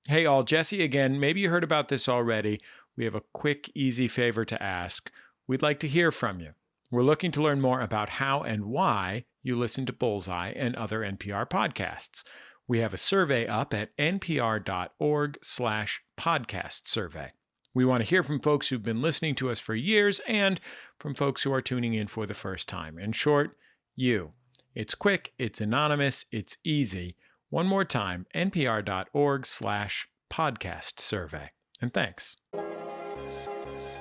Hey all, Jesse again. Maybe you heard about this already. We have a quick, easy favor to ask. We'd like to hear from you. We're looking to learn more about how and why you listen to Bullseye and other NPR podcasts. We have a survey up at npr.org/podcast survey. We want to hear from folks who've been listening to us for years and from folks who are tuning in for the first time. In short, you. It's quick, it's anonymous, it's easy. One more time, npr.org/podcast survey. And thanks.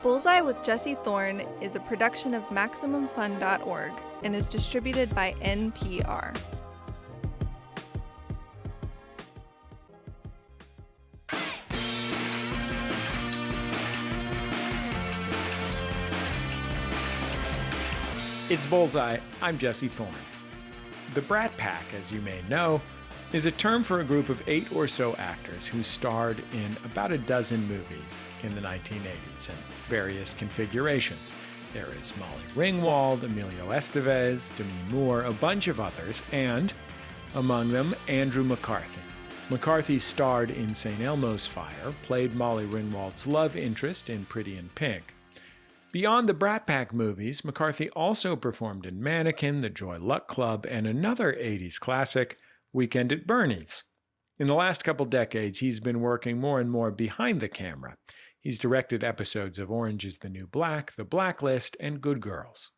Bullseye with Jesse Thorn is a production of MaximumFun.org and is distributed by NPR. It's Bullseye. I'm Jesse Thorn. The Brat Pack, as you may know, is a term for a group of 8 or so actors who starred in about a dozen movies in the 1980s in various configurations. There is Molly Ringwald, Emilio Estevez, Demi Moore, a bunch of others, and, among them, Andrew McCarthy. McCarthy starred in St. Elmo's Fire, played Molly Ringwald's love interest in Pretty in Pink. Beyond the Brat Pack movies, McCarthy also performed in Mannequin, The Joy Luck Club, and another 80s classic, Weekend at Bernie's. In the last couple decades, he's been working more and more behind the camera. He's directed episodes of Orange is the New Black, The Blacklist, and Good Girls.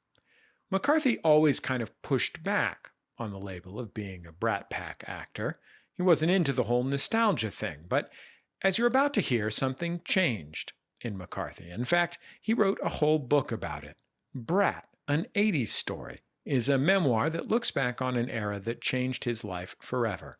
McCarthy always kind of pushed back on the label of being a Brat Pack actor. He wasn't into the whole nostalgia thing, but as you're about to hear, something changed in McCarthy. In fact, he wrote a whole book about it. Brat, an 80s story, is a memoir that looks back on an era that changed his life forever.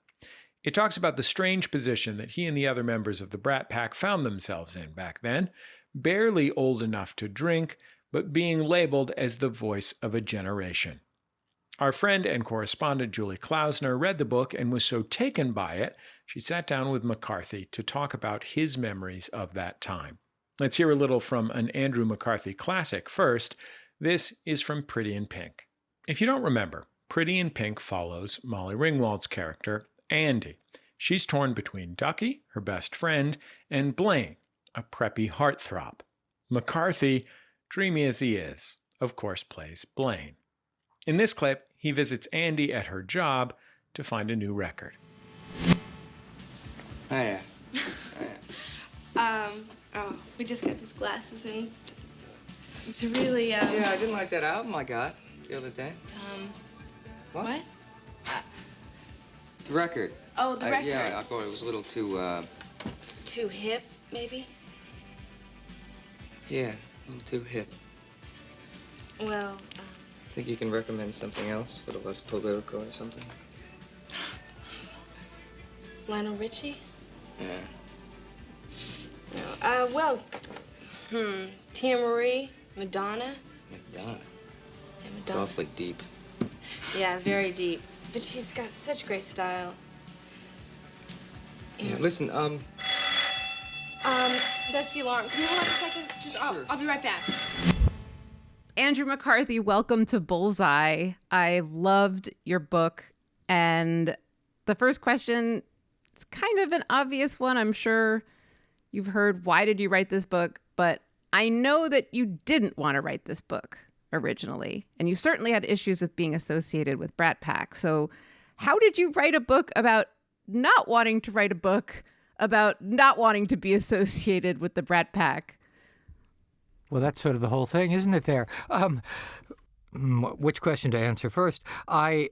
It talks about the strange position that he and the other members of the Brat Pack found themselves in back then, barely old enough to drink, but being labeled as the voice of a generation. Our friend and correspondent Julie Klausner read the book and was so taken by it, she sat down with McCarthy to talk about his memories of that time. Let's hear a little from an Andrew McCarthy classic first. This is from Pretty in Pink. If you don't remember, Pretty in Pink follows Molly Ringwald's character, Andy. She's torn between Ducky, her best friend, and Blaine, a preppy heartthrob. McCarthy, dreamy as he is, of course plays Blaine. In this clip, he visits Andy at her job to find a new record. Hiya. We just got these glasses and it's really, Yeah, I didn't like that album I got the other day. What? The record. Oh, the record. Yeah, I thought it was a little too, Too hip, maybe? yeah, a little too hip. Well, Think you can recommend something else, a little less political or something? Lionel Richie? Yeah. No. Tina Marie, Madonna. Madonna. Yeah, It's Madonna. awfully deep. Yeah, very deep. But she's got such great style. Yeah, listen, That's the alarm. Can you hold on a second? Sure. I'll be right back. Andrew McCarthy, welcome to Bullseye. I loved your book. And the first question, it's kind of an obvious one. I'm sure you've heard, why did you write this book? But I know that you didn't want to write this book originally. And you certainly had issues with being associated with Brat Pack. So how did you write a book about not wanting to write a book about not wanting to be associated with the Brat Pack? Well, that's sort of the whole thing, isn't it there? Which question to answer first? Over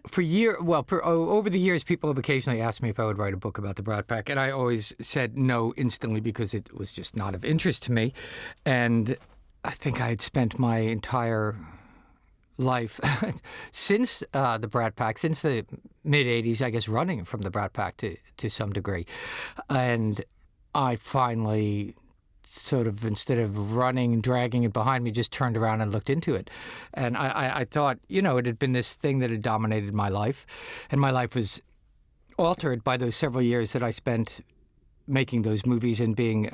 the years, people have occasionally asked me if I would write a book about the Brat Pack, and I always said no instantly because it was just not of interest to me. And I think I had spent my entire life since the Brat Pack, since the mid-'80s, I guess, running from the Brat Pack to some degree. And I finally sort of, instead of running and dragging it behind me, just turned around and looked into it. And I thought, it had been this thing that had dominated my life. And my life was altered by those several years that I spent making those movies and being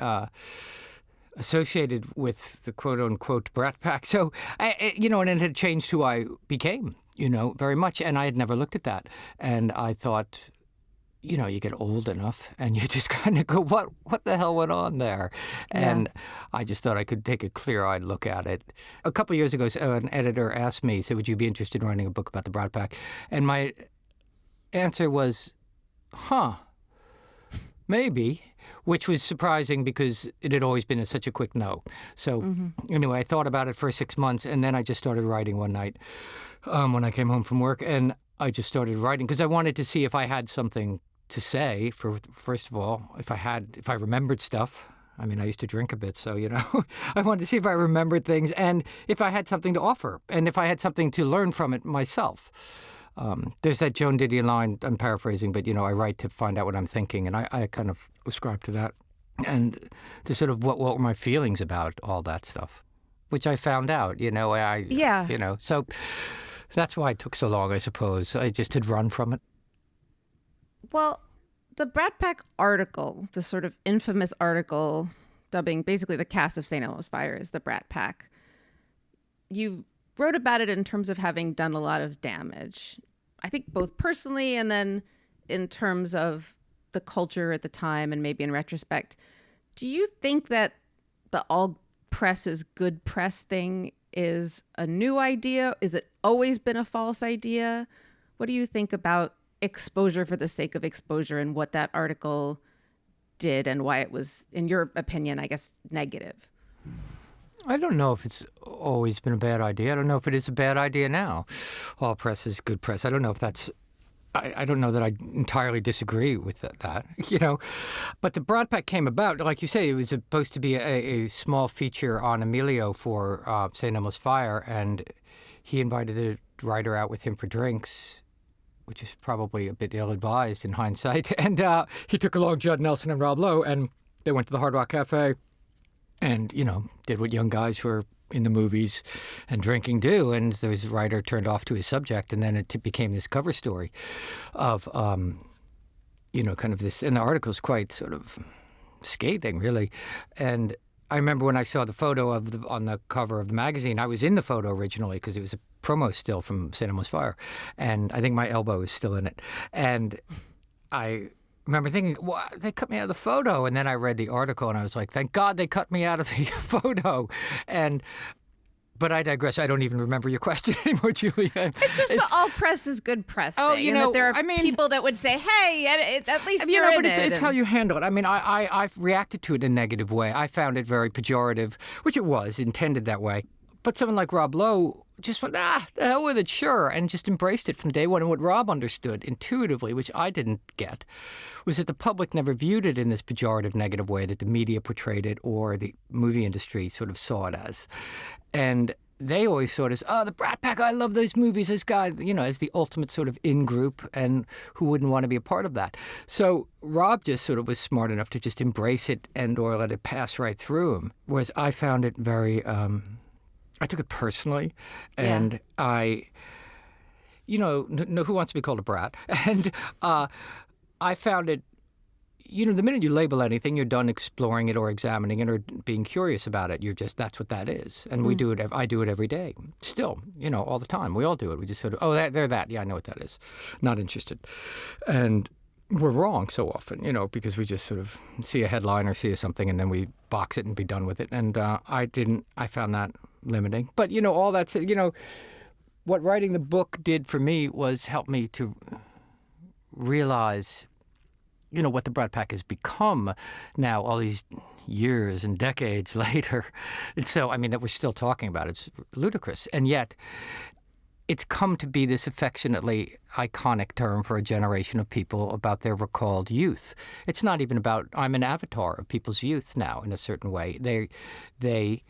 associated with the quote-unquote Brat Pack. So, and it had changed who I became, very much. And I had never looked at that. And I thought, you get old enough and you just kind of go, what the hell went on there? Yeah. And I just thought I could take a clear-eyed look at it. A couple of years ago, an editor asked me, said, would you be interested in writing a book about the Brat Pack? And my answer was, maybe, which was surprising because it had always been such a quick no. So anyway, I thought about it for 6 months, and then I just started writing one night when I came home from work, and I just started writing because I wanted to see if I had something to say. First of all, if I remembered stuff. I mean, I used to drink a bit, so, I wanted to see if I remembered things and if I had something to offer and if I had something to learn from it myself. There's that Joan Didion line, I'm paraphrasing, but, I write to find out what I'm thinking, and I kind of ascribe to that. And to sort of what were my feelings about all that stuff, which I found out, so that's why it took so long, I suppose. I just had run from it. Well, the Brat Pack article, the sort of infamous article dubbing basically the cast of St. Elmo's Fire as the Brat Pack, you wrote about it in terms of having done a lot of damage. I think both personally and then in terms of the culture at the time and maybe in retrospect. Do you think that the all press is good press thing is a new idea? Is it always been a false idea? What do you think about exposure for the sake of exposure and what that article did and why it was, in your opinion, I guess, negative? I don't know if it's always been a bad idea. I don't know if it is a bad idea now. All press is good press. I don't know if that's... I don't know that I entirely disagree with that, But the Brat Pack came about, like you say, it was supposed to be a small feature on Emilio for St. Elmo's Fire, and he invited the writer out with him for drinks, which is probably a bit ill-advised in hindsight. And he took along Judd Nelson and Rob Lowe, and they went to the Hard Rock Cafe and, did what young guys who are in the movies and drinking do. And the writer turned off to his subject, and then it became this cover story of, kind of this. And the article's quite sort of scathing, really. And I remember when I saw the photo on the cover of the magazine, I was in the photo originally because it was a promo still from St. Elmo's Fire, and I think my elbow is still in it. And I remember thinking, well, they cut me out of the photo, and then I read the article, and I was like, thank God they cut me out of the photo. But I digress. I don't even remember your question anymore, Julie. It's just the all press is good press thing. That there are people that would say, hey, at least you're in it. It's how you handle it. I mean, I've reacted to it in a negative way. I found it very pejorative, which it was, intended that way. But someone like Rob Lowe just went, the hell with it, sure, and just embraced it from day one. And what Rob understood intuitively, which I didn't get, was that the public never viewed it in this pejorative, negative way that the media portrayed it or the movie industry sort of saw it as. And they always saw it as, the Brat Pack, I love those movies, those guys, as the ultimate sort of in-group, and who wouldn't want to be a part of that? So Rob just sort of was smart enough to just embrace it or let it pass right through him, whereas I found it very... I took it personally, and I, who wants to be called a brat? And I found it, the minute you label anything, you're done exploring it or examining it or being curious about it. That's what that is. And we do it, I do it every day. Still, all the time. We all do it. We just sort of, they're that. Yeah, I know what that is. Not interested. And we're wrong so often, because we just sort of see a headline or see something and then we box it and be done with it. And I found that limiting. But, all that, what writing the book did for me was help me to realize, what the Brat Pack has become now all these years and decades later. And so, that we're still talking about it. It's ludicrous. And yet, it's come to be this affectionately iconic term for a generation of people about their recalled youth. It's not even about, I'm an avatar of people's youth now in a certain way. They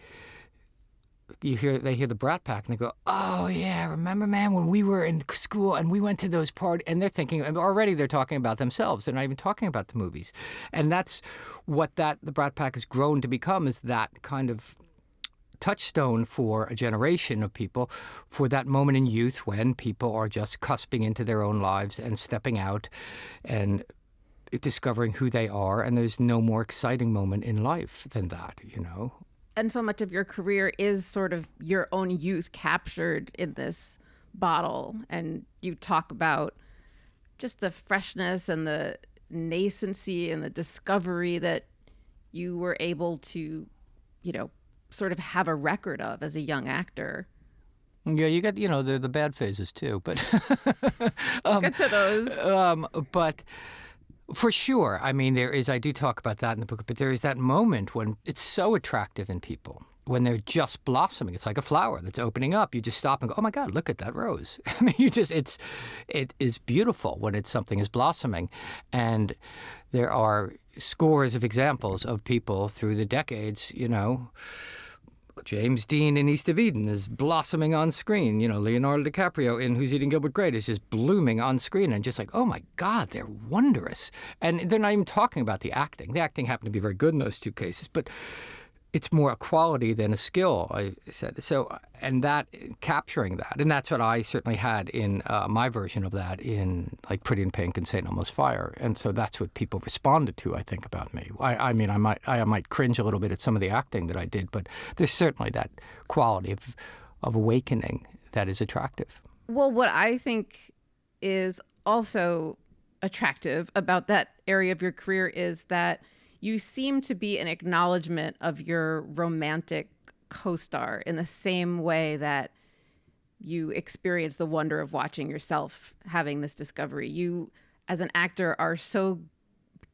hear the Brat Pack and they go, oh yeah, remember, man, when we were in school and we went to those parties, and they're thinking, already they're talking about themselves. They're not even talking about the movies. And that's what the Brat Pack has grown to become, is that kind of touchstone for a generation of people, for that moment in youth when people are just cusping into their own lives and stepping out and discovering who they are. And there's no more exciting moment in life than that, And so much of your career is sort of your own youth captured in this bottle. And you talk about just the freshness and the nascency and the discovery that you were able to, sort of have a record of as a young actor. Yeah, you got, the bad phases too, but We'll get to those. But for sure, I mean, I do talk about that in the book, but there is that moment when it's so attractive in people, when they're just blossoming. It's like a flower that's opening up. You just stop and go, oh my God, look at that rose. I mean, it is beautiful when something is blossoming. And there are scores of examples of people through the decades, James Dean in East of Eden is blossoming on screen. Leonardo DiCaprio in Who's Eating Gilbert Grape is just blooming on screen, and just like, oh my God, they're wondrous. And they're not even talking about the acting. The acting happened to be very good in those two cases, but it's more a quality than a skill, I said. So, and that, capturing that, and that's what I certainly had in my version of that in like Pretty in Pink and St. Elmo's Fire. And so that's what people responded to, I think, about me. I mean, I might cringe a little bit at some of the acting that I did, but there's certainly that quality of awakening that is attractive. Well, what I think is also attractive about that area of your career is that you seem to be an acknowledgement of your romantic co-star in the same way that you experience the wonder of watching yourself having this discovery. You, as an actor, are so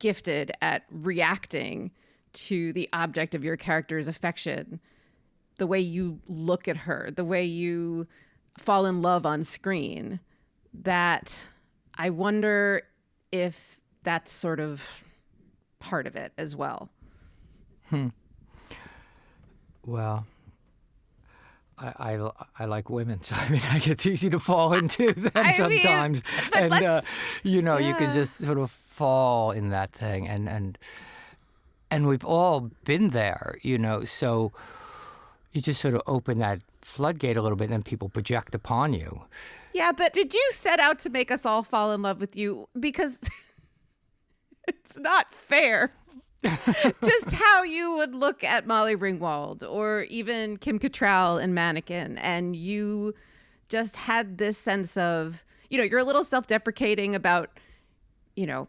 gifted at reacting to the object of your character's affection, the way you look at her, the way you fall in love on screen, that I wonder if that's sort of part of it as well. Well, I like women, so I mean, it's easy to fall into them sometimes, and you can just sort of fall in that thing, and we've all been there, so you just sort of open that floodgate a little bit, and then people project upon you. Yeah, but did you set out to make us all fall in love with you? Because it's not fair. Just how you would look at Molly Ringwald or even Kim Cattrall in Mannequin, and you just had this sense of, you're a little self-deprecating about your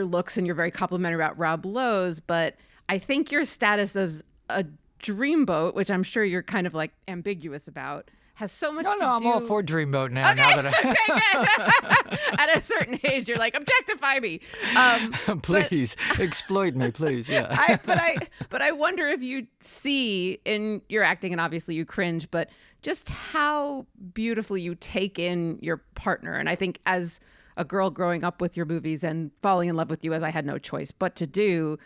looks, and you're very complimentary about Rob Lowe's, but I think your status as a dreamboat, which I'm sure you're kind of like ambiguous about, has so much to do... I'm all for Dreamboat now. Okay, now that okay, good. At a certain age, you're like, objectify me. Please, exploit me, please, yeah. But I wonder if you see in your acting, and obviously you cringe, but just how beautifully you take in your partner. And I think as a girl growing up with your movies and falling in love with you, as I had no choice but to do,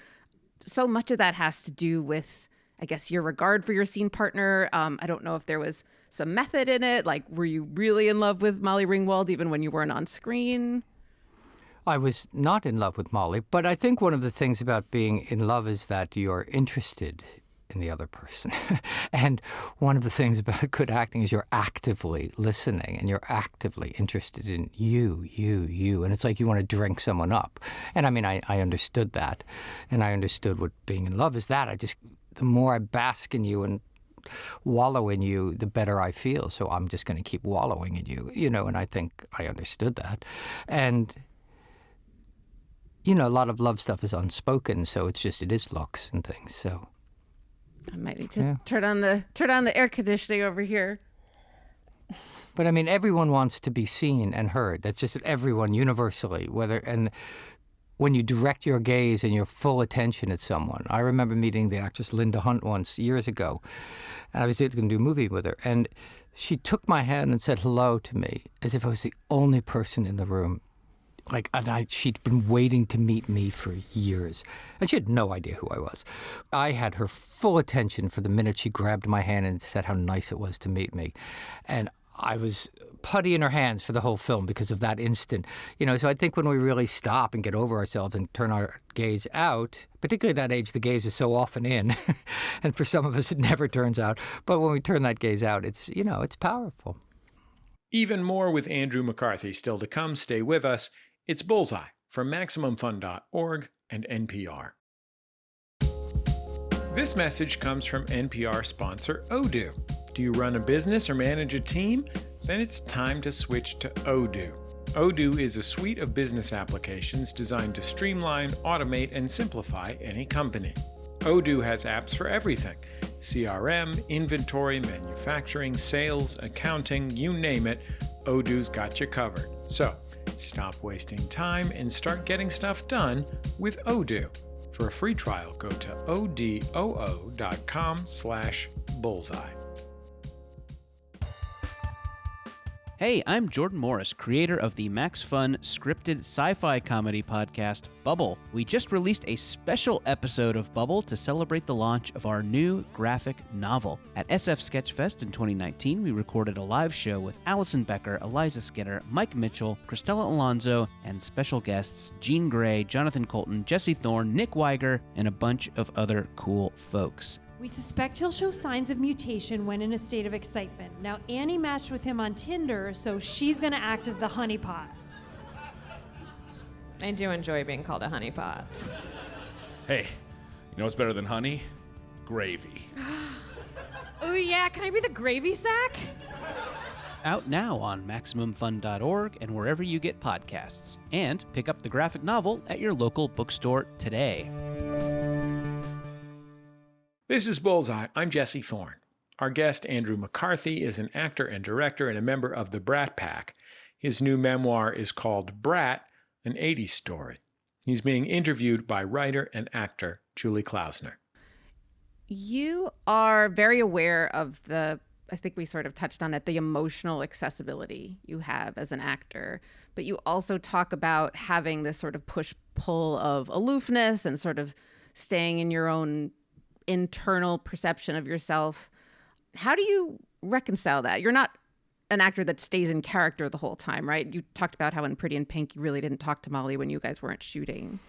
so much of that has to do with, I guess, your regard for your scene partner. I don't know if there was some method in it. Like, were you really in love with Molly Ringwald even when you weren't on screen? I was not in love with Molly, but I think one of the things about being in love is that you're interested in the other person. And one of the things about good acting is you're actively listening and you're actively interested in you. And it's like you want to drink someone up. And I mean, I understood that. And I understood what being in love is that. The more I bask in you and wallow in you, the better I feel. So I'm just going to keep wallowing in you, and I think I understood that. And, a lot of love stuff is unspoken, so it is looks and things. So I might need to turn on the air conditioning over here. But I mean, everyone wants to be seen and heard. That's just everyone universally, and when you direct your gaze and your full attention at someone. I remember meeting the actress Linda Hunt once years ago, and I was going to do a movie with her, and she took my hand and said hello to me as if I was the only person in the room. She'd been waiting to meet me for years, and she had no idea who I was. I had her full attention for the minute she grabbed my hand and said how nice it was to meet me, and I was putty in her hands for the whole film because of that instant. So I think when we really stop and get over ourselves and turn our gaze out, particularly at that age, the gaze is so often in, and for some of us it never turns out. But when we turn that gaze out, it's powerful. Even more with Andrew McCarthy still to come. Stay with us. It's Bullseye from MaximumFun.org and NPR. This message comes from NPR sponsor Odoo. Do you run a business or manage a team? Then it's time to switch to Odoo. Odoo is a suite of business applications designed to streamline, automate, and simplify any company. Odoo has apps for everything: CRM, inventory, manufacturing, sales, accounting, you name it, Odoo's got you covered. So, stop wasting time and start getting stuff done with Odoo. For a free trial, go to odoo.com/bullseye. Hey, I'm Jordan Morris, creator of the Max Fun scripted sci-fi comedy podcast, Bubble. We just released a special episode of Bubble to celebrate the launch of our new graphic novel. At SF Sketchfest in 2019, we recorded a live show with Allison Becker, Eliza Skinner, Mike Mitchell, Cristela Alonso, and special guests Jean Grey, Jonathan Colton, Jesse Thorn, Nick Weiger, and a bunch of other cool folks. We suspect he'll show signs of mutation when in a state of excitement. Now, Annie matched with him on Tinder, so she's going to act as the honeypot. I do enjoy being called a honeypot. Hey, you know what's better than honey? Gravy. Oh yeah, can I be the gravy sack? Out now on MaximumFun.org and wherever you get podcasts. And pick up the graphic novel at your local bookstore today. This is Bullseye. I'm Jesse Thorn. Our guest, Andrew McCarthy, is an actor and director and a member of the Brat Pack. His new memoir is called Brat, an 80s story. He's being interviewed by writer and actor Julie Klausner. You are very aware of I think we sort of touched on it, the emotional accessibility you have as an actor. But you also talk about having this sort of push-pull of aloofness and sort of staying in your own internal perception of yourself. How do you reconcile that? You're not an actor that stays in character the whole time, right? You talked about how in Pretty in Pink you really didn't talk to Molly when you guys weren't shooting.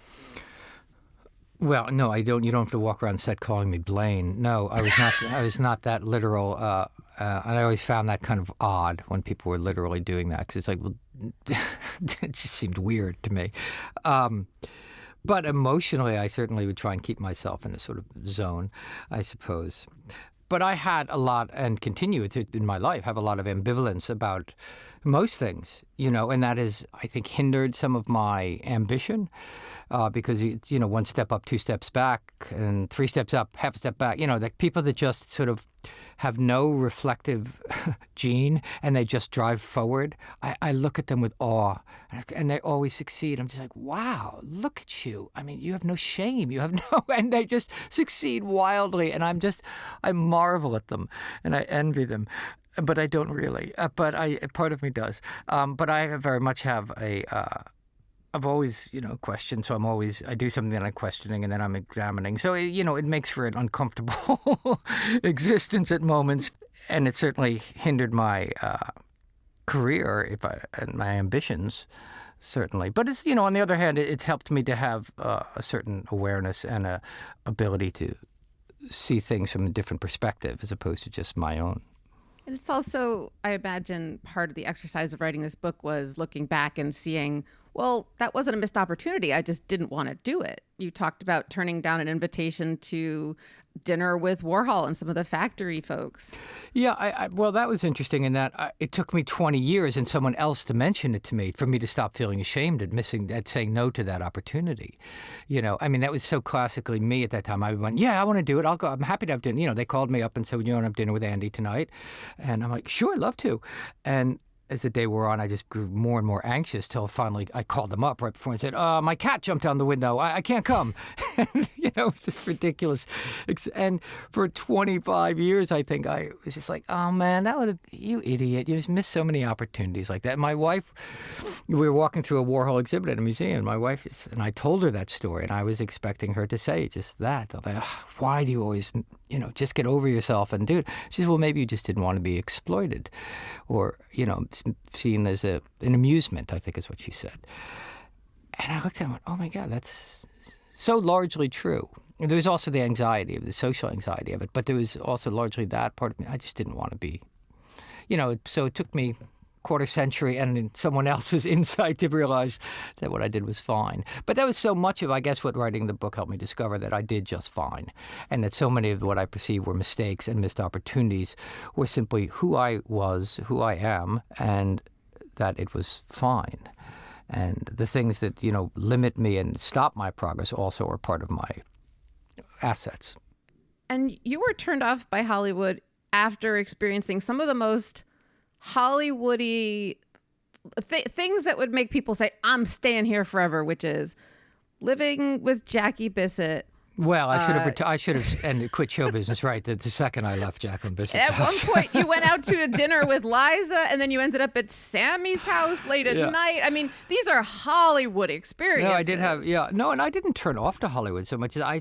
Well, no, I don't. You don't have to walk around set calling me Blaine. No, I was not. I was not that literal. And I always found that kind of odd when people were literally doing that, because it's like, well, it just seemed weird to me. But emotionally, I certainly would try and keep myself in a sort of zone, I suppose. But I had a lot, and continue in my life, have a lot of ambivalence about most things, and that has, I think, hindered some of my ambition because, one step up, two steps back, and three steps up, half a step back, the people that just sort of have no reflective gene and they just drive forward. I look at them with awe, and they always succeed. I'm just like, wow, look at you. I mean, you have no shame. You have and they just succeed wildly. And I marvel at them and I envy them. But I don't really. But part of me does. But I very much have I've always, questioned. So I do something that I'm questioning and then I'm examining. So, it makes for an uncomfortable existence at moments. And it certainly hindered my career and my ambitions, certainly. But it's, on the other hand, it helped me to have a certain awareness and a ability to see things from a different perspective as opposed to just my own. And it's also, I imagine, part of the exercise of writing this book was looking back and seeing, well, that wasn't a missed opportunity. I just didn't want to do it. You talked about turning down an invitation to dinner with Warhol and some of the factory folks. Yeah, well, that was interesting in that it took me 20 years and someone else to mention it to me for me to stop feeling ashamed at saying no to that opportunity. I mean, that was so classically me at that time. I went, yeah, I want to do it. I'll go. I'm happy to have dinner. They called me up and said, you want to have dinner with Andy tonight? And I'm like, sure, I'd love to. And as the day wore on, I just grew more and more anxious till finally I called them up right before and said, my cat jumped out the window. I can't come. It was just ridiculous. And for 25 years, I think I was just like, oh, man, you idiot. You just missed so many opportunities like that. My wife, we were walking through a Warhol exhibit at a museum. My wife, and I told her that story, and I was expecting her to say just that. I'm like, why do you always, just get over yourself and do it? She said, well, maybe you just didn't want to be exploited or, seen as an amusement, I think is what she said. And I looked at her and went, oh, my God, that's so largely true. There was also the anxiety of the social anxiety of it, but there was also largely that part of me. I just didn't want to be, so it took me quarter century and someone else's insight to realize that what I did was fine. But that was so much of, I guess, what writing the book helped me discover, that I did just fine. And that so many of what I perceived were mistakes and missed opportunities were simply who I was, who I am, and that it was fine. And the things that, limit me and stop my progress also are part of my assets. And you were turned off by Hollywood after experiencing some of the most Hollywoody things that would make people say, I'm staying here forever, which is living with Jackie Bissett. Well, I should have and quit show business right the second I left Jacqueline Bissett's At house. one point, you went out to a dinner with Liza, and then you ended up at Sammy's house late at night. I mean, these are Hollywood experiences. No, I did have, and I didn't turn off to Hollywood so much as I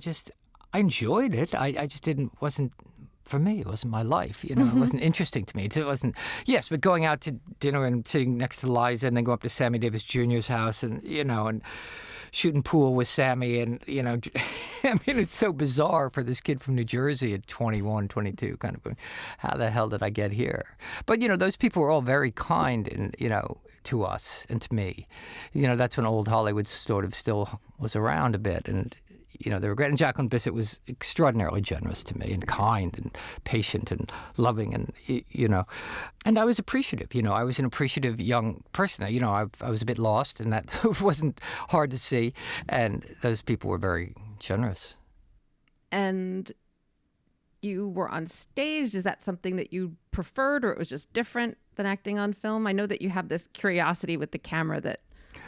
enjoyed it. I just wasn't, for me, it wasn't my life. It wasn't interesting to me. It wasn't, yes, but going out to dinner and sitting next to Liza and then go up to Sammy Davis Jr.'s house and, and shooting pool with Sammy and, I mean, it's so bizarre for this kid from New Jersey at 21, 22, kind of going, how the hell did I get here? But, those people were all very kind and, to us and to me. That's when old Hollywood sort of still was around a bit and, they were great. And Jacqueline Bissett was extraordinarily generous to me and kind and patient and loving and, and I was appreciative. I was an appreciative young person. I was a bit lost and that wasn't hard to see. And those people were very generous. And you were on stage. Is that something that you preferred or it was just different than acting on film? I know that you have this curiosity with the camera that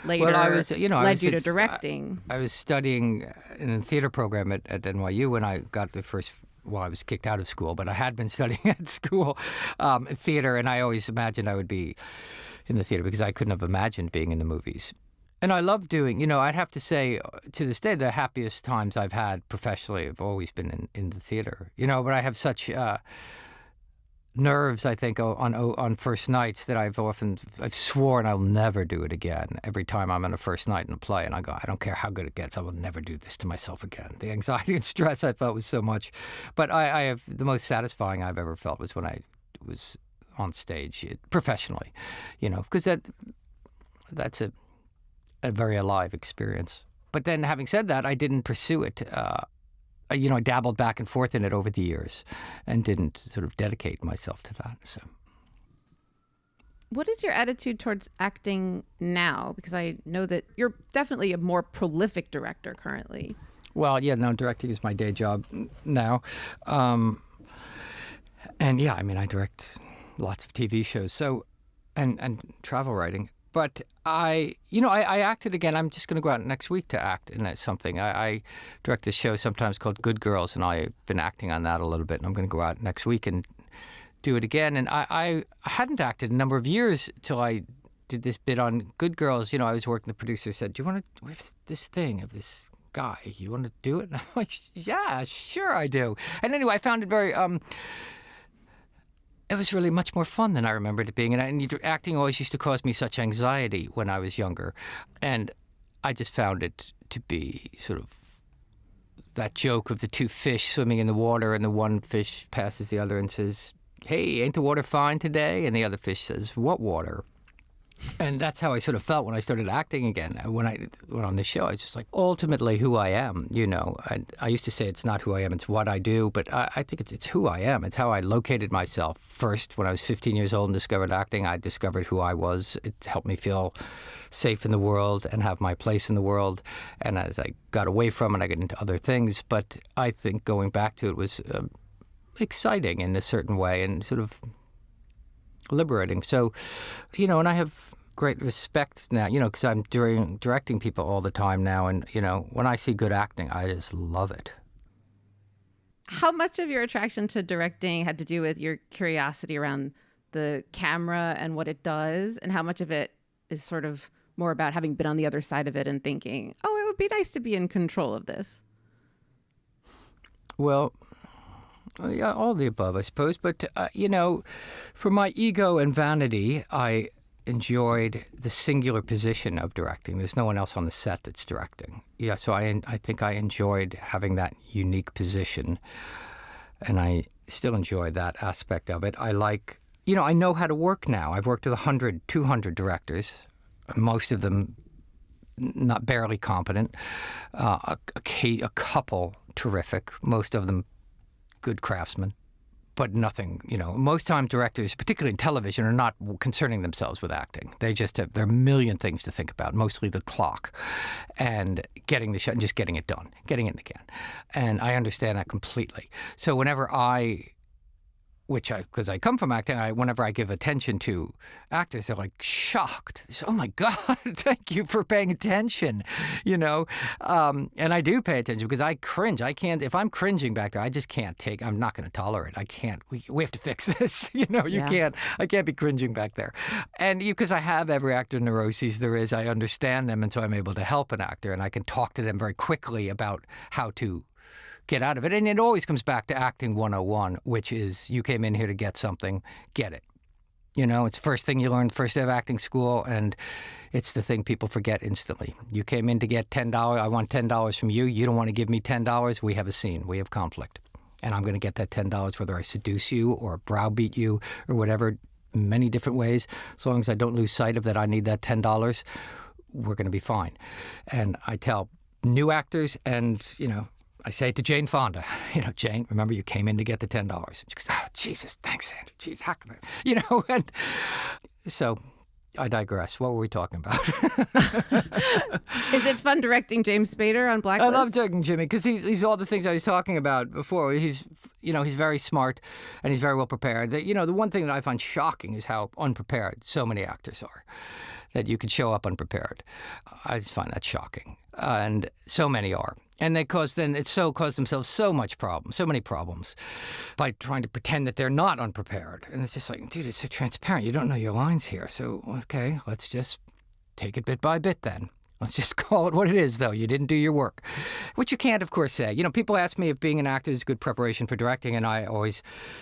later led you to directing. I was studying in a theater program at NYU when I got I was kicked out of school, but I had been studying at school theater, and I always imagined I would be in the theater because I couldn't have imagined being in the movies. And I love doing, I'd have to say, to this day, the happiest times I've had professionally have always been in the theater, but I have such nerves, I think, on first nights that I've sworn I'll never do it again. Every time I'm on a first night in a play and I go, I don't care how good it gets, I will never do this to myself again. The anxiety and stress I felt was so much. But I have the most satisfying I've ever felt was when I was on stage professionally, because that's a very alive experience. But then having said that, I didn't pursue it. I dabbled back and forth in it over the years and didn't sort of dedicate myself to that. So, what is your attitude towards acting now? Because I know that you're definitely a more prolific director currently. Well, directing is my day job now. And I direct lots of TV shows. So, and travel writing. But I acted again. I'm just going to go out next week to act in something. I direct this show sometimes called Good Girls, and I've been acting on that a little bit. And I'm going to go out next week and do it again. And I hadn't acted a number of years till I did this bit on Good Girls. I was working. The producer said, "Do you want to? We have this thing of this guy. You want to do it?" And I'm like, "Yeah, sure, I do." And anyway, I found it very. It was really much more fun than I remembered it being. And acting always used to cause me such anxiety when I was younger. And I just found it to be sort of that joke of the two fish swimming in the water, and the one fish passes the other and says, "Hey, ain't the water fine today?" And the other fish says, "What water?" And that's how I sort of felt when I started acting again. When I went on the show, I was just like, ultimately who I am, I used to say it's not who I am, it's what I do, but I think it's who I am. It's how I located myself. First, when I was 15 years old and discovered acting, I discovered who I was. It helped me feel safe in the world and have my place in the world. And as I got away from it, I got into other things. But I think going back to it was exciting in a certain way and sort of liberating. So, and I have great respect now, because I'm directing people all the time now. And, when I see good acting, I just love it. How much of your attraction to directing had to do with your curiosity around the camera and what it does? And how much of it is sort of more about having been on the other side of it and thinking, oh, it would be nice to be in control of this? Well, yeah, all the above, I suppose. But, for my ego and vanity, I enjoyed the singular position of directing. There's no one else on the set that's directing. Yeah, so I think I enjoyed having that unique position, and I still enjoy that aspect of it. I like, I know how to work now. I've worked with 100, 200 directors, most of them not barely competent, a couple terrific, most of them good craftsmen. but nothing, most times directors, particularly in television, are not concerning themselves with acting. They just have, there are a million things to think about, mostly the clock and getting the shot and just getting it done, getting it again. And I understand that completely. So whenever because I come from acting, whenever I give attention to actors, they're like shocked. They say, "Oh my God, thank you for paying attention," And I do pay attention because I cringe. I can't, if I'm cringing back there, I just can't take, I'm not going to tolerate. I can't, we have to fix this. I can't be cringing back there. And because I have every actor neuroses there is, I understand them. And so I'm able to help an actor and I can talk to them very quickly about how to get out of it. And it always comes back to acting 101, which is you came in here to get something, get it. It's the first thing you learn first day of acting school, and it's the thing people forget instantly. You came in to get $10. I want $10 from you. You don't want to give me $10. We have a scene. We have conflict. And I'm going to get that $10 whether I seduce you or browbeat you or whatever, many different ways. As long as I don't lose sight of that I need that $10, we're going to be fine. And I tell new actors and, I say it to Jane Fonda, Jane, remember you came in to get the $10. And she goes, "Oh, Jesus, thanks, Andrew. Jeez, how can I?" And so I digress. What were we talking about? Is it fun directing James Spader on Blacklist? I love directing Jimmy because he's all the things I was talking about before. He's very smart and he's very well prepared. The one thing that I find shocking is how unprepared so many actors are, that you could show up unprepared. I just find that shocking. And so many are. And they caused themselves so many problems by trying to pretend that they're not unprepared. And it's just like, dude, it's so transparent. You don't know your lines here. So, okay, let's just take it bit by bit then. Let's just call it what it is, though. You didn't do your work, which you can't, of course, say. People ask me if being an actor is good preparation for directing, and I always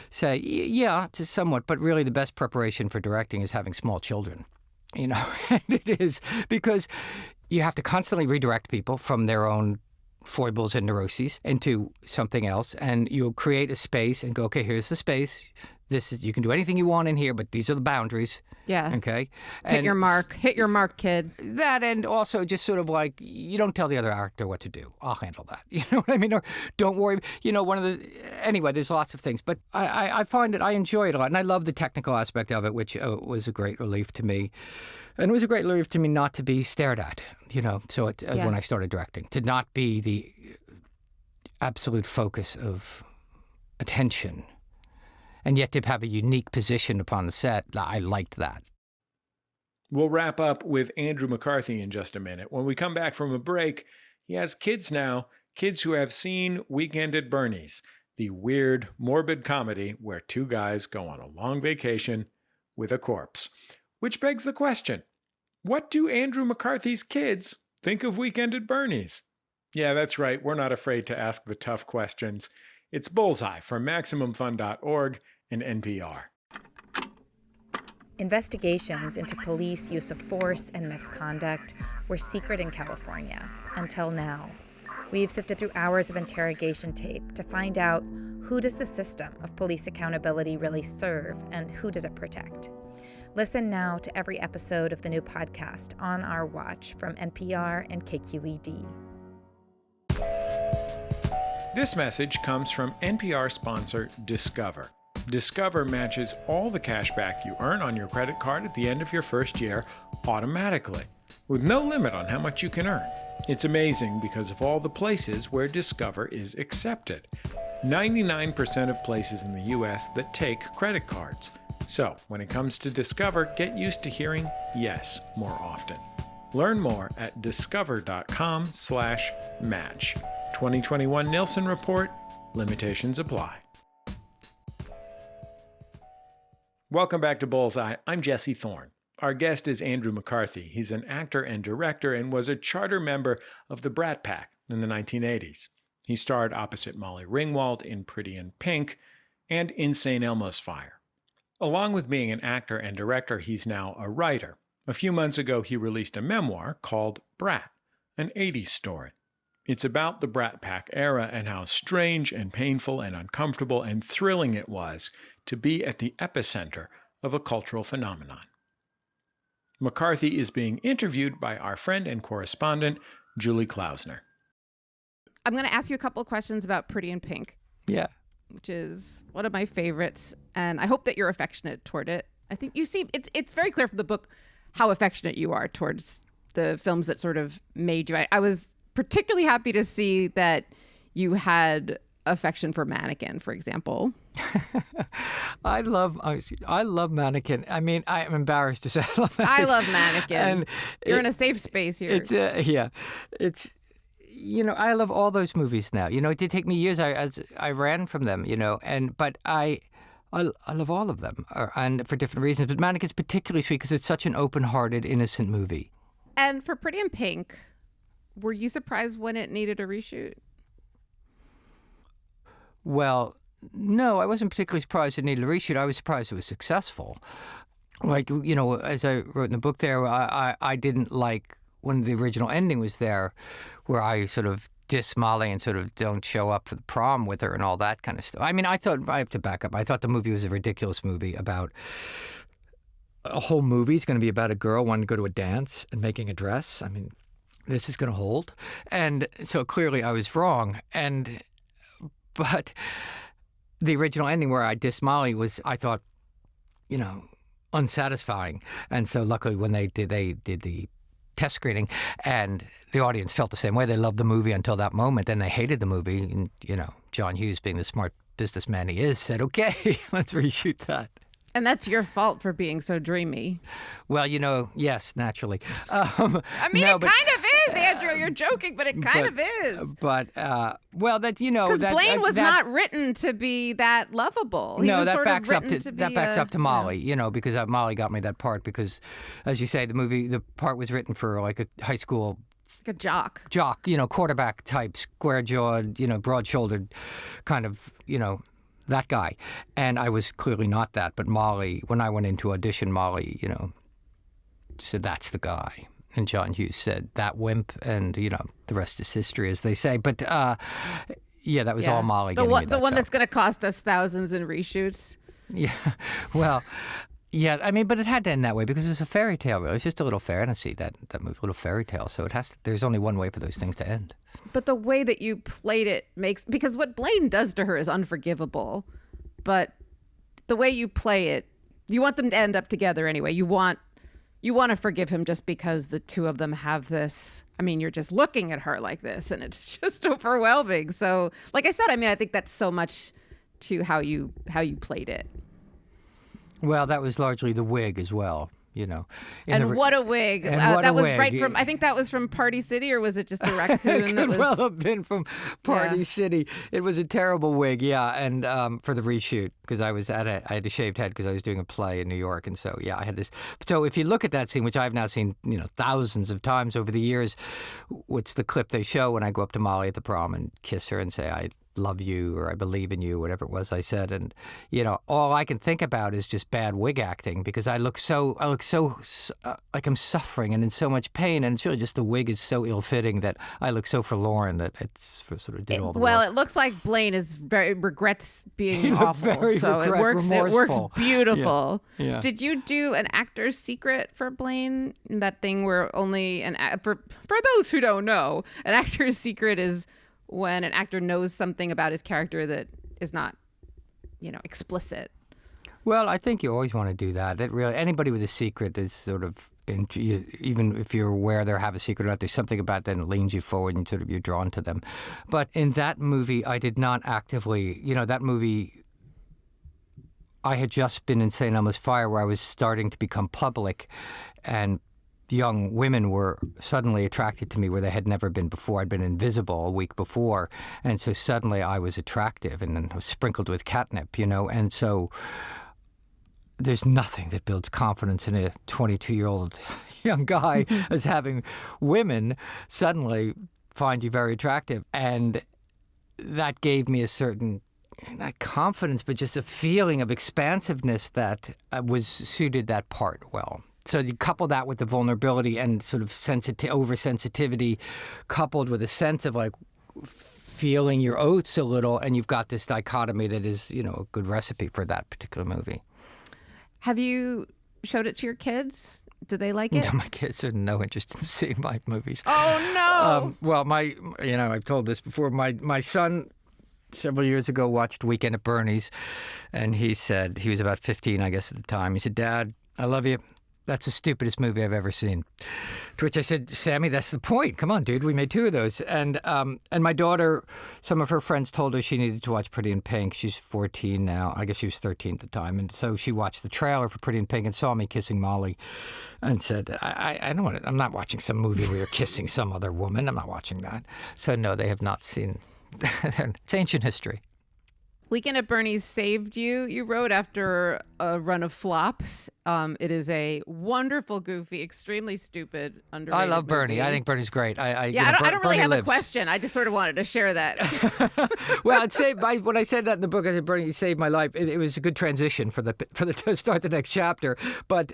say, yeah, to somewhat, but really the best preparation for directing is having small children. And it is because you have to constantly redirect people from their own foibles and neuroses into something else, and you'll create a space and go, okay, here's the space. You can do anything you want in here, but these are the boundaries. Yeah. Okay. Hit your mark, kid. That, and also just sort of like, you don't tell the other actor what to do. I'll handle that. You know what I mean? Or don't worry. Anyway, there's lots of things, but I find it, I enjoy it a lot, and I love the technical aspect of it, which was a great relief to me. And it was a great relief to me not to be stared at, so when I started directing, to not be the absolute focus of attention. And yet to have a unique position upon the set, I liked that. We'll wrap up with Andrew McCarthy in just a minute. When we come back from a break, he has kids now, kids who have seen Weekend at Bernie's, the weird, morbid comedy where two guys go on a long vacation with a corpse. Which begs the question, what do Andrew McCarthy's kids think of Weekend at Bernie's? Yeah, that's right. We're not afraid to ask the tough questions. It's Bullseye from MaximumFun.org and NPR. Investigations into police use of force and misconduct were secret in California until now. We've sifted through hours of interrogation tape to find out who does the system of police accountability really serve and who does it protect. Listen now to every episode of the new podcast On Our Watch from NPR and KQED. This message comes from NPR sponsor Discover. Discover matches all the cash back you earn on your credit card at the end of your first year automatically, with no limit on how much you can earn. It's amazing because of all the places where Discover is accepted. 99% of places in the U.S. that take credit cards. So, when it comes to Discover, get used to hearing yes more often. Learn more at discover.com/match. 2021 Nielsen Report. Limitations apply. Welcome back to Bullseye. I'm Jesse Thorn. Our guest is Andrew McCarthy. He's an actor and director and was a charter member of the Brat Pack in the 1980s. He starred opposite Molly Ringwald in Pretty in Pink and in St. Elmo's Fire. Along with being an actor and director, he's now a writer. A few months ago, he released a memoir called Brat, an 80s story. It's about the Brat Pack era and how strange and painful and uncomfortable and thrilling it was to be at the epicenter of a cultural phenomenon. McCarthy is being interviewed by our friend and correspondent, Julie Klausner. I'm going to ask you a couple of questions about Pretty in Pink. Yeah. which is one of my favorites, and I hope that you're affectionate toward it. I think you seem it's very clear from the book how affectionate you are towards the films that sort of made you. I was particularly happy to see that you had affection for Mannequin, for example. I love Mannequin. I mean, I'm embarrassed to say I love Mannequin. I love Mannequin. And you're in a safe space here. It's I love all those movies now. It did take me years. I ran from them. But I love all of them, and for different reasons. But Mannequin's particularly sweet because it's such an open-hearted, innocent movie. And for Pretty in Pink, were you surprised when it needed a reshoot? Well, no, I wasn't particularly surprised it needed a reshoot. I was surprised it was successful. Like, as I wrote in the book there, I didn't like when the original ending was there, where I sort of diss Molly and sort of don't show up for the prom with her and all that kind of stuff. I mean, I have to back up. I thought the movie was a ridiculous movie about a whole movie is going to be about a girl wanting to go to a dance and making a dress. I mean, this is going to hold. And so clearly I was wrong. But the original ending where I dissed Molly was, I thought, unsatisfying. And so luckily when they did the test screening and the audience felt the same way. They loved the movie until that moment. Then they hated the movie. And, John Hughes, being the smart businessman he is, said, okay, let's reshoot that. And that's your fault for being so dreamy. Well, yes, naturally. It kind of is, Andrew. You're joking, but it kind of is. But, because Blaine was not written to be that lovable. That backs up to Molly, because Molly got me that part because, as you say, the part was written for like a high school. Like a jock, quarterback type, square-jawed, broad-shouldered kind of, that guy. And I was clearly not that. But Molly, when I went into audition, Molly, said, that's the guy. And John Hughes said, that wimp. And, the rest is history, as they say. But, that was all Molly. The one that's going to cost us thousands in reshoots. Yeah. Well, yeah, I mean, but it had to end that way because it's a fairy tale, really. It's just a little fantasy, that movie, little fairy tale. So there's only one way for those things to end. But the way that you played it because what Blaine does to her is unforgivable. But the way you play it, you want them to end up together anyway. You want to forgive him just because the two of them have this. I mean, you're just looking at her like this, and it's just overwhelming. So, like I said, I think that's so much to how you played it. Well, that was largely the wig as well. And what a wig! That was right from. I think that was from Party City, or was it just a raccoon? It could well have been from Party City. It was a terrible wig, yeah. And for the reshoot, because I had a shaved head because I was doing a play in New York, and so I had this. So if you look at that scene, which I've now seen thousands of times over the years, what's the clip they show when I go up to Molly at the prom and kiss her and say I love you or I believe in you, whatever it was I said. And, all I can think about is just bad wig acting because I look so like I'm suffering and in so much pain. And it's really just the wig is so ill-fitting that I look so forlorn that it's sort of did all the work. Well, it looks like Blaine regrets being awful. So it works beautiful. Yeah. Did you do an actor's secret for Blaine? That thing where only for those who don't know, an actor's secret is when an actor knows something about his character that is not, explicit. Well, I think you always want to do that. That really, anybody with a secret is sort of, even if you're aware they have a secret or not, there's something about that that leans you forward and sort of you're drawn to them. But in that movie, I did not actively, that movie, I had just been in St. Elmo's Fire where I was starting to become public and young women were suddenly attracted to me where they had never been before. I'd been invisible a week before. And so suddenly I was attractive and then I was sprinkled with catnip, And so there's nothing that builds confidence in a 22-year-old young guy as having women suddenly find you very attractive. And that gave me a certain, not confidence, but just a feeling of expansiveness that was suited that part well. So you couple that with the vulnerability and sort of oversensitivity coupled with a sense of like feeling your oats a little, and you've got this dichotomy that is, a good recipe for that particular movie. Have you showed it to your kids? Do they like it? No, my kids have no interest in seeing my movies. Oh, no! Well, I've told this before. My son several years ago watched Weekend at Bernie's, and he said, he was about 15, I guess, at the time. He said, "Dad, I love you. That's the stupidest movie I've ever seen." To which I said, "Sammy, that's the point. Come on, dude. We made 2 of those." And my daughter, some of her friends told her she needed to watch Pretty in Pink. She's 14 now. I guess she was 13 at the time. And so she watched the trailer for Pretty in Pink and saw me kissing Molly and said, I don't want to, I'm not watching some movie where you're kissing some other woman. I'm not watching that. So no, they have not seen. It's ancient history. Weekend at Bernie's saved you, you wrote, after a run of flops. It is a wonderful, goofy, extremely stupid, underrated I love Bernie. movie. I think Bernie's great. I don't really have a question. I just sort of wanted to share that. Well, when I said that in the book, I said Bernie saved my life. It was a good transition for the to start the next chapter. But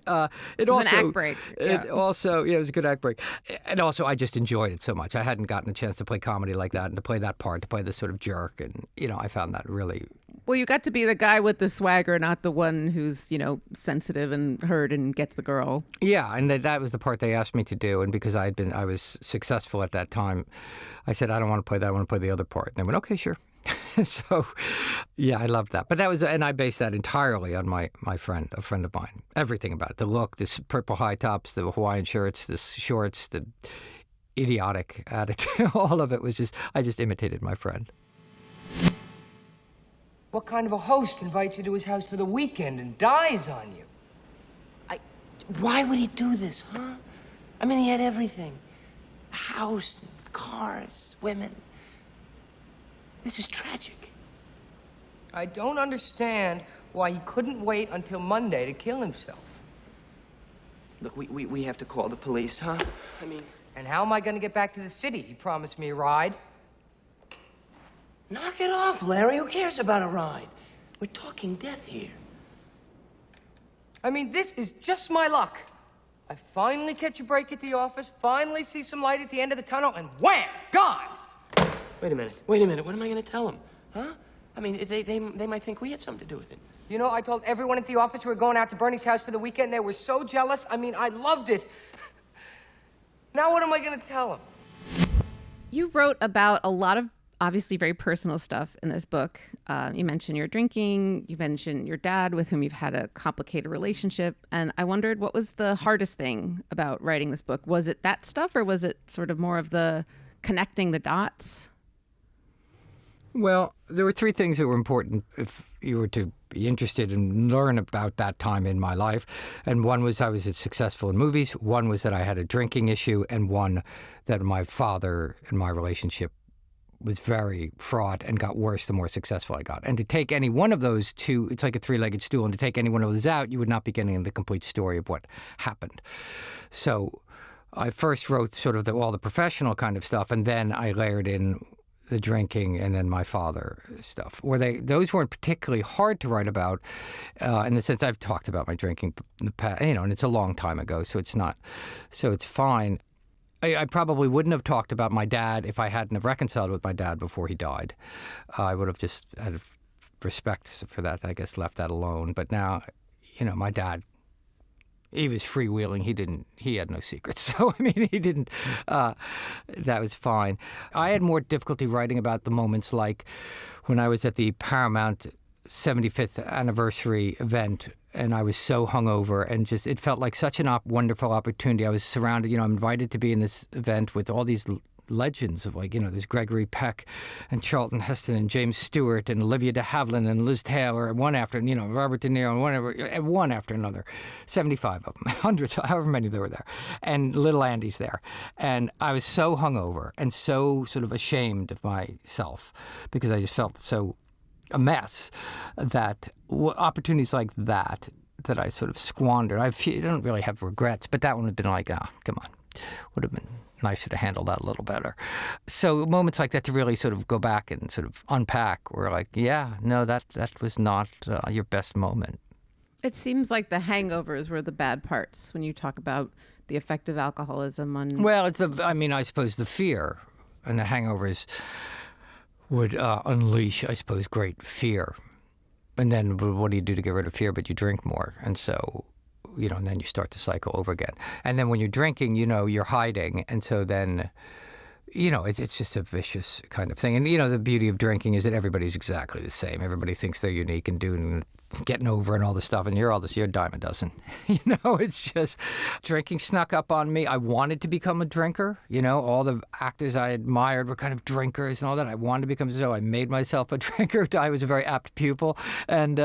it was also an act break. It also it was a good act break. And also I just enjoyed it so much. I hadn't gotten a chance to play comedy like that and to play that part, to play this sort of jerk, and I found that really. Well, you got to be the guy with the swagger, not the one who's, sensitive and hurt and gets the girl. Yeah, and that was the part they asked me to do. And because I was successful at that time, I said, "I don't want to play that. I want to play the other part." And they went, "Okay, sure." So, yeah, I loved that. But and I based that entirely on a friend of mine. Everything about it. The look, the purple high tops, the Hawaiian shirts, the shorts, the idiotic attitude. All of it was I just imitated my friend. What kind of a host invites you to his house for the weekend and dies on you? Why would he do this, huh? I mean, he had everything. A house, cars, women. This is tragic. I don't understand why he couldn't wait until Monday to kill himself. Look, we have to call the police, huh? I mean... And how am I going to get back to the city? He promised me a ride. Knock it off, Larry. Who cares about a ride? We're talking death here. I mean, this is just my luck. I finally catch a break at the office, finally see some light at the end of the tunnel, and wham! Gone! Wait a minute. What am I going to tell them? Huh? I mean, they might think we had something to do with it. I told everyone at the office we were going out to Bernie's house for the weekend. They were so jealous. I mean, I loved it. Now what am I going to tell them? You wrote about a lot of obviously very personal stuff in this book. You mentioned your drinking. You mentioned your dad, with whom you've had a complicated relationship. And I wondered, what was the hardest thing about writing this book? Was it that stuff, or was it sort of more of the connecting the dots? Well, there were 3 things that were important if you were to be interested and learn about that time in my life. And one was I was successful in movies. One was that I had a drinking issue. And one that my father and my relationship was very fraught and got worse the more successful I got. And to take any one of those 2, it's like a 3-legged stool, and to take any one of those out, you would not be getting the complete story of what happened. So I first wrote sort of all the professional kind of stuff, and then I layered in the drinking and then my father stuff. Those weren't particularly hard to write about in the sense I've talked about my drinking in the past, and it's a long time ago, so it's fine. I probably wouldn't have talked about my dad if I hadn't have reconciled with my dad before he died. I would have just, out of respect for that, I guess, left that alone. But now, my dad, he was freewheeling. He had no secrets. So, I mean, he didn't, that was fine. I had more difficulty writing about the moments like when I was at the Paramount 75th anniversary event, and I was so hungover, and it felt like such a wonderful opportunity. I was surrounded, I'm invited to be in this event with all these legends of there's Gregory Peck and Charlton Heston and James Stewart and Olivia de Havilland and Liz Taylor, one after, Robert De Niro, and one after another, 75 of them, hundreds, however many there were there, and little Andy's there. And I was so hungover and so sort of ashamed of myself because I just felt so a mess that opportunities like that I sort of squandered. I don't really have regrets, but that one would have been like, come on, would have been nicer to handle that a little better. So moments like that to really sort of go back and sort of unpack were like, yeah, no, that was not your best moment. It seems like the hangovers were the bad parts when you talk about the effect of alcoholism on... Well, I suppose the fear and the hangovers would unleash, I suppose, great fear. And then what do you do to get rid of fear? But you drink more. And so, and then you start to cycle over again. And then when you're drinking, you're hiding. And so then, it's just a vicious kind of thing. And, the beauty of drinking is that everybody's exactly the same. Everybody thinks they're unique and getting over and all this stuff, and you're a dime a dozen. It's just drinking snuck up on me. I wanted to become a drinker. All the actors I admired were kind of drinkers and all that. I wanted to become so. I made myself a drinker. I was a very apt pupil. And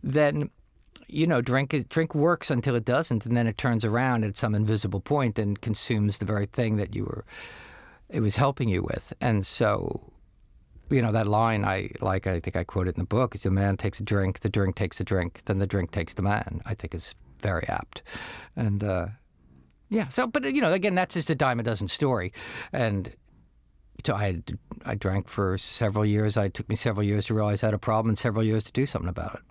then... drink works until it doesn't, and then it turns around at some invisible point and consumes the very thing that it was helping you with. And so, that line I think I quoted in the book is, the man takes a drink, the drink takes the drink, then the drink takes the man, I think is very apt. And but again, that's just a dime a dozen story. And so I drank for several years. It took me several years to realize I had a problem and several years to do something about it.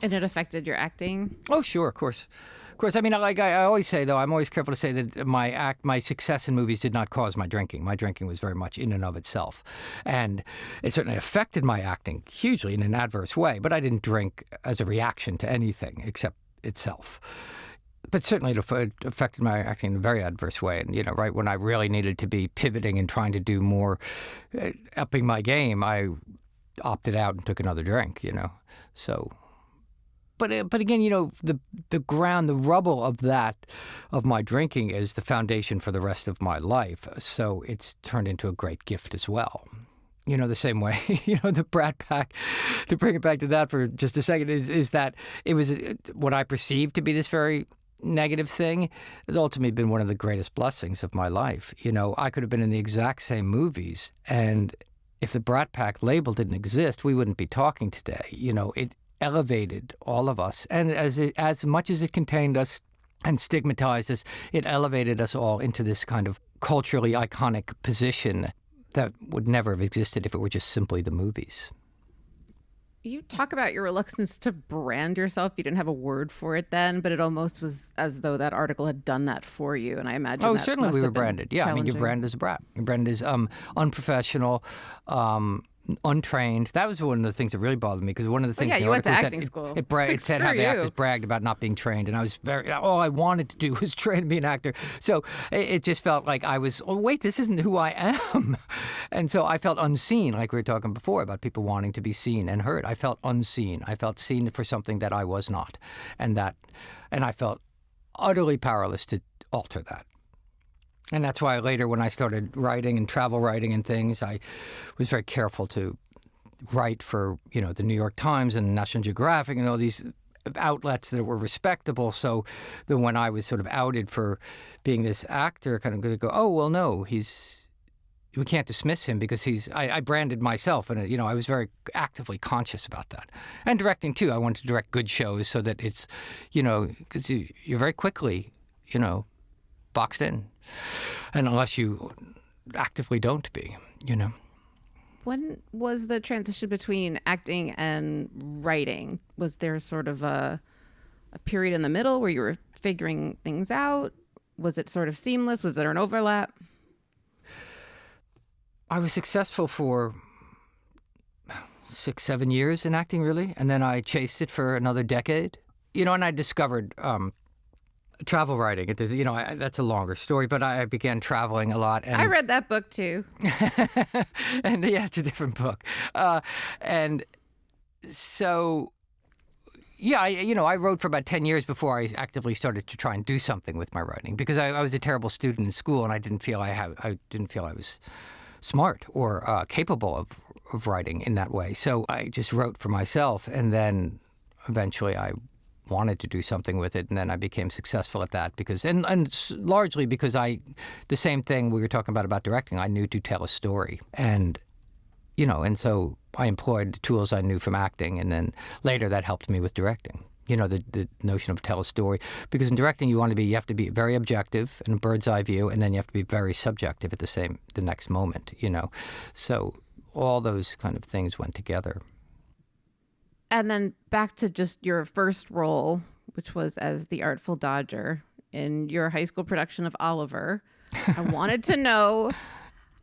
And it affected your acting? Oh, sure, of course. Of course. I mean, like I always say, though, I'm always careful to say that my success in movies did not cause my drinking. My drinking was very much in and of itself. And it certainly affected my acting hugely in an adverse way, but I didn't drink as a reaction to anything except itself. But certainly it affected my acting in a very adverse way. And, right when I really needed to be pivoting and trying to do more, upping my game, I opted out and took another drink, So... But again, the ground, the rubble of my drinking is the foundation for the rest of my life. So it's turned into a great gift as well. The same way, the Brat Pack, to bring it back to that for just a second, is that it was what I perceived to be this very negative thing has ultimately been one of the greatest blessings of my life. I could have been in the exact same movies, and if the Brat Pack label didn't exist, we wouldn't be talking today. It elevated all of us, and as much as it contained us and stigmatized us, it elevated us all into this kind of culturally iconic position that would never have existed if it were just simply the movies. You talk about your reluctance to brand yourself. You didn't have a word for it then, but it almost was as though that article had done that for you. And I imagine that certainly we were branded. Yeah, I mean, you're branded as a brat. You're branded as unprofessional, untrained. That was one of the things that really bothered me, because one of the things you went to acting school. It said how the actors bragged about not being trained, and I was all I wanted to do was train to be an actor. So it just felt like I was, wait, this isn't who I am. And so I felt unseen, like we were talking before about people wanting to be seen and heard. I felt unseen. I felt seen for something that I was not. And I felt utterly powerless to alter that. And that's why later, when I started writing and travel writing and things, I was very careful to write for, the New York Times and National Geographic and all these outlets that were respectable. So that when I was sort of outed for being this actor, kind of going to go, oh, well, no, we can't dismiss him because I branded myself. And, I was very actively conscious about that. And directing, too. I wanted to direct good shows so that it's, because you're very quickly, boxed in. And unless you actively don't be, When was the transition between acting and writing? Was there sort of a period in the middle where you were figuring things out? Was it sort of seamless? Was there an overlap? I was successful for 6-7 years in acting, really. And then I chased it for another decade. And I discovered travel writing. That's a longer story, but I began traveling a lot. And I read that book too. And it's a different book. And so, I wrote for about 10 years before I actively started to try and do something with my writing, because I was a terrible student in school, and I didn't feel I was smart or capable of writing in that way. So I just wrote for myself, and then eventually I wanted to do something with it, and then I became successful at that because, and largely because the same thing we were talking about directing, I knew to tell a story, and and so I employed the tools I knew from acting, and then later that helped me with directing. The notion of tell a story, because in directing you have to be very objective and a bird's eye view, and then you have to be very subjective at the next moment. So all those kind of things went together. And then back to just your first role, which was as the Artful Dodger in your high school production of Oliver. I wanted to know,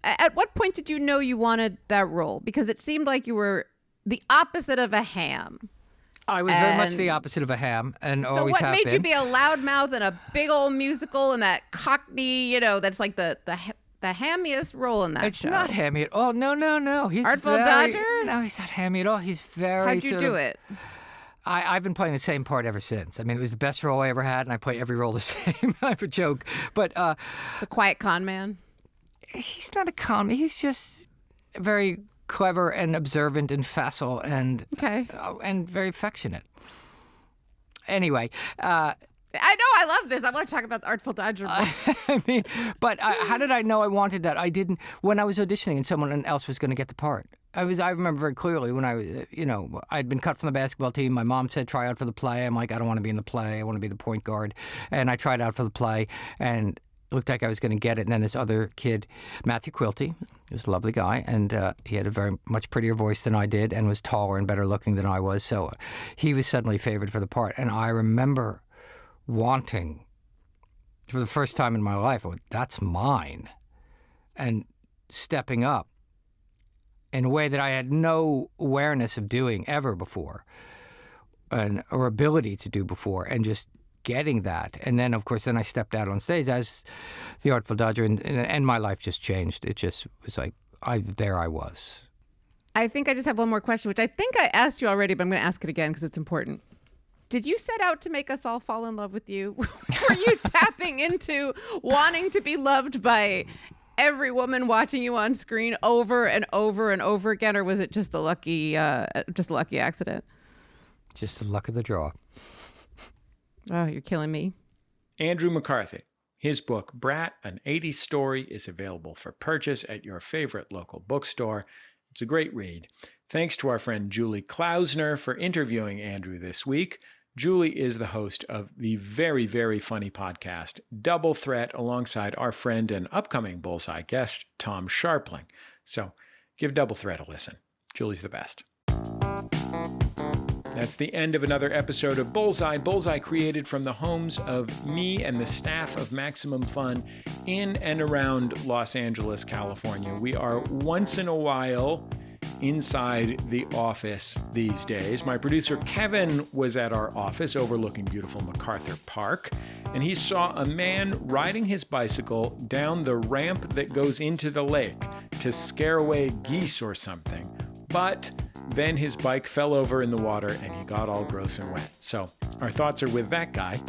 at what point did you know you wanted that role? Because it seemed like you were the opposite of a ham. I was very much the opposite of a ham, and always have been. So what made you be a loudmouth in a big old musical and that Cockney, that's like the the hammiest role in that it's show. It's not hammy at all. No. He's Artful very, Dodger? No, he's not hammy at all. He's very How'd you do it? I've been playing the same part ever since. I mean, it was the best role I ever had, and I play every role the same. I have a joke. But it's a quiet con man. He's not a con man. He's just very clever and observant and facile and very affectionate. Anyway, I know, I love this. I want to talk about the Artful Dodger. I mean, but how did I know I wanted that? I didn't when I was auditioning and someone else was going to get the part. I remember very clearly when I was, I'd been cut from the basketball team. My mom said, try out for the play. I'm like, I don't want to be in the play. I want to be the point guard. And I tried out for the play, and it looked like I was going to get it. And then this other kid, Matthew Quilty, he was a lovely guy, and he had a very much prettier voice than I did and was taller and better looking than I was. So he was suddenly favored for the part. And I remember wanting, for the first time in my life, that's mine. And stepping up in a way that I had no awareness of doing ever before, or ability to do before, and just getting that. And then, of course, I stepped out on stage as the Artful Dodger, and my life just changed. It just was like, there I was. I think I just have one more question, which I think I asked you already, but I'm going to ask it again because it's important. Did you set out to make us all fall in love with you? Were you tapping into wanting to be loved by every woman watching you on screen over and over and over again, or was it just a lucky accident? Just the luck of the draw. Oh, you're killing me. Andrew McCarthy. His book, Brat, an 80s Story, is available for purchase at your favorite local bookstore. It's a great read. Thanks to our friend Julie Klausner for interviewing Andrew this week. Julie is the host of the very, very funny podcast, Double Threat, alongside our friend and upcoming Bullseye guest, Tom Sharpling. So give Double Threat a listen. Julie's the best. That's the end of another episode of Bullseye. Bullseye created from the homes of me and the staff of Maximum Fun in and around Los Angeles, California. We are once in a while inside the office these days. My producer Kevin was at our office overlooking beautiful MacArthur Park, and he saw a man riding his bicycle down the ramp that goes into the lake to scare away geese or something. But then his bike fell over in the water and he got all gross and wet. So our thoughts are with that guy.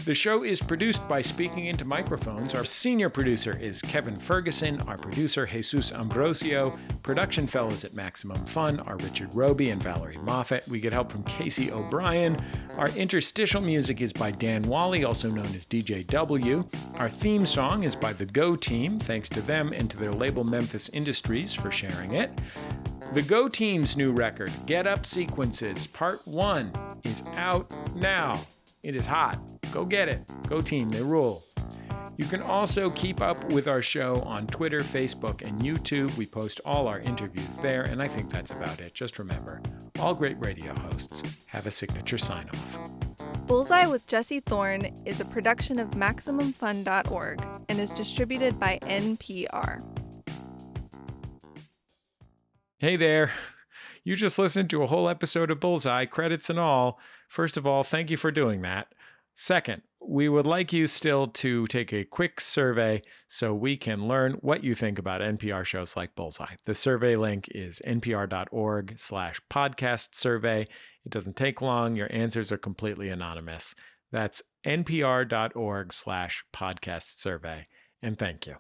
The show is produced by Speaking Into Microphones. Our senior producer is Kevin Ferguson. Our producer, Jesus Ambrosio. Production fellows at Maximum Fun are Richard Roby and Valerie Moffat. We get help from Casey O'Brien. Our interstitial music is by Dan Wally, also known as DJ W. Our theme song is by The Go Team. Thanks to them and to their label Memphis Industries for sharing it. The Go Team's new record, Get Up Sequences, Part 1, is out now. It is hot. Go get it. Go Team, they rule. You can also keep up with our show on Twitter, Facebook, and YouTube. We post all our interviews there, and I think that's about it. Just remember, all great radio hosts have a signature sign-off. Bullseye with Jesse Thorn is a production of MaximumFun.org and is distributed by NPR. Hey there. You just listened to a whole episode of Bullseye, credits and all. First of all, thank you for doing that. Second, we would like you still to take a quick survey so we can learn what you think about NPR shows like Bullseye. The survey link is npr.org/podcast survey. It doesn't take long. Your answers are completely anonymous. That's npr.org/podcast survey. And thank you.